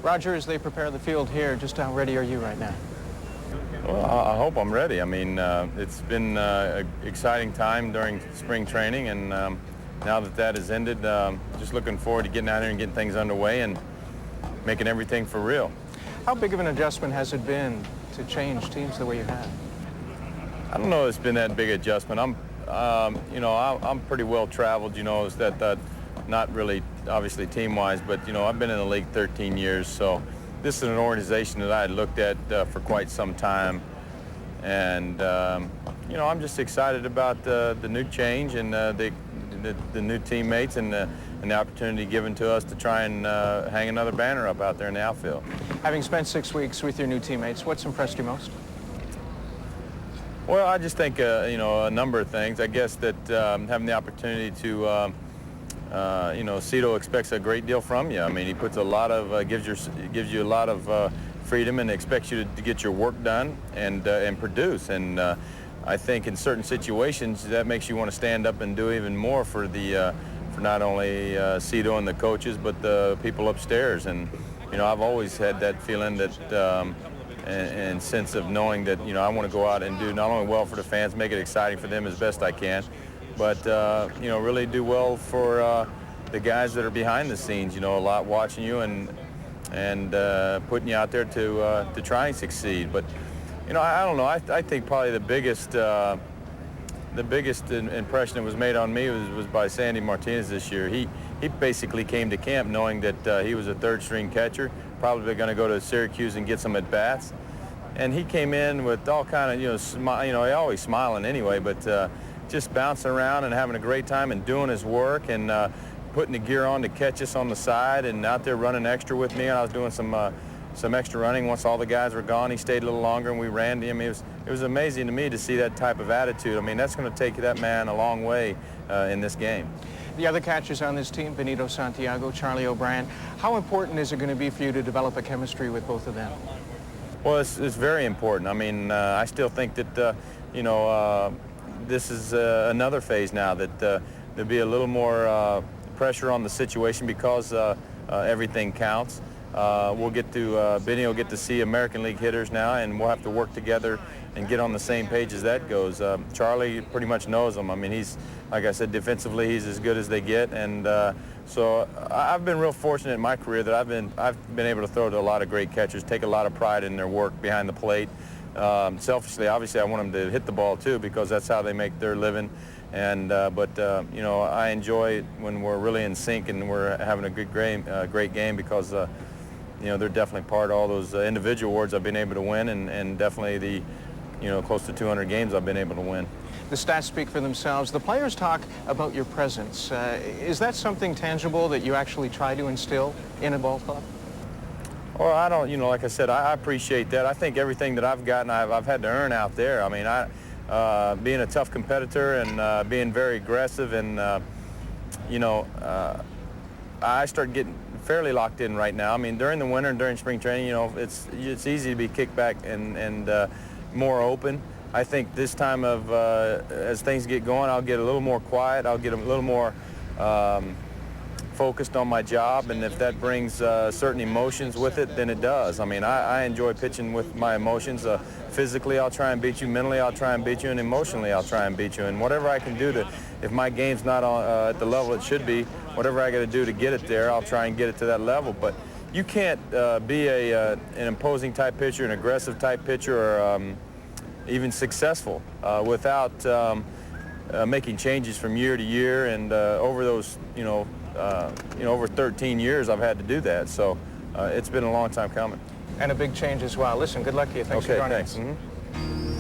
Roger, as they prepare the field here, just how ready are you right now? Well, I hope I'm ready. I mean, it's been an exciting time during spring training, and now that that has ended, just looking forward to getting out there and getting things underway and making everything for real. How big of an adjustment has it been to change teams the way you have? I don't know if it's been that big adjustment. I'm pretty well traveled, is that not really obviously team-wise, but, I've been in the league 13 years, so this is an organization that I had looked at for quite some time. And, I'm just excited about the new change and the new teammates and the opportunity given to us to try and hang another banner up out there in the outfield. Having spent 6 weeks with your new teammates, what's impressed you most? Well, I just think, a number of things. I guess that having the opportunity to, Cito expects a great deal from you. I mean, he puts a lot of, gives you a lot of freedom and expects you to get your work done and produce. And I think in certain situations that makes you want to stand up and do even more for the for not only Cito and the coaches, but the people upstairs. And I've always had that feeling that and sense of knowing that I want to go out and do not only well for the fans, make it exciting for them as best I can, but really do well for the guys that are behind the scenes. A lot watching you and putting you out there to try and succeed. But I don't know. I think probably the biggest impression that was made on me was by Sandy Martinez this year. He basically came to camp knowing that he was a third-string catcher, probably going to go to Syracuse and get some at-bats. And he came in with all kind of, always smiling anyway, but just bouncing around and having a great time and doing his work and putting the gear on to catch us on the side and out there running extra with me. And I was doing some extra running once all the guys were gone. He stayed a little longer and we ran to him. It was amazing to me to see that type of attitude. I mean, that's going to take that man a long way in this game. The other catchers on this team, Benito Santiago, Charlie O'Brien, how important is it going to be for you to develop a chemistry with both of them? Well, it's very important. I mean, I still think that, this is another phase now that there'll be a little more pressure on the situation because everything counts. We'll get to, Benny will get to see American League hitters now, and we'll have to work together and get on the same page as that goes. Charlie pretty much knows him. I mean, he's, like I said, defensively, he's as good as they get. And so I've been real fortunate in my career that I've been able to throw to a lot of great catchers, take a lot of pride in their work behind the plate. Selfishly, obviously, I want them to hit the ball, too, because that's how they make their living. And I enjoy it when we're really in sync and we're having a great game because they're definitely part of all those individual awards I've been able to win, and definitely the close to 200 games I've been able to win. The stats speak for themselves. The players talk about your presence. Is that something tangible that you actually try to instill in a ball club? Well, I don't, like I said, I appreciate that. I think everything that I've gotten, I've had to earn out there. I mean, being a tough competitor and being very aggressive and, I start getting fairly locked in right now. I mean, during the winter and during spring training, it's easy to be kicked back and more open. I think this time of, as things get going, I'll get a little more quiet. I'll get a little more focused on my job, and if that brings certain emotions with it, then it does. I mean, I enjoy pitching with my emotions. Physically, I'll try and beat you. Mentally, I'll try and beat you, and emotionally, I'll try and beat you. And whatever I can do to, if my game's not at the level it should be, whatever I got to do to get it there, I'll try and get it to that level. But you can't be an imposing type pitcher, an aggressive type pitcher, or even successful without making changes from year to year. And over those, over 13 years, I've had to do that. So it's been a long time coming. And a big change as well. Listen, good luck to you. Thanks for joining us. Mm-hmm.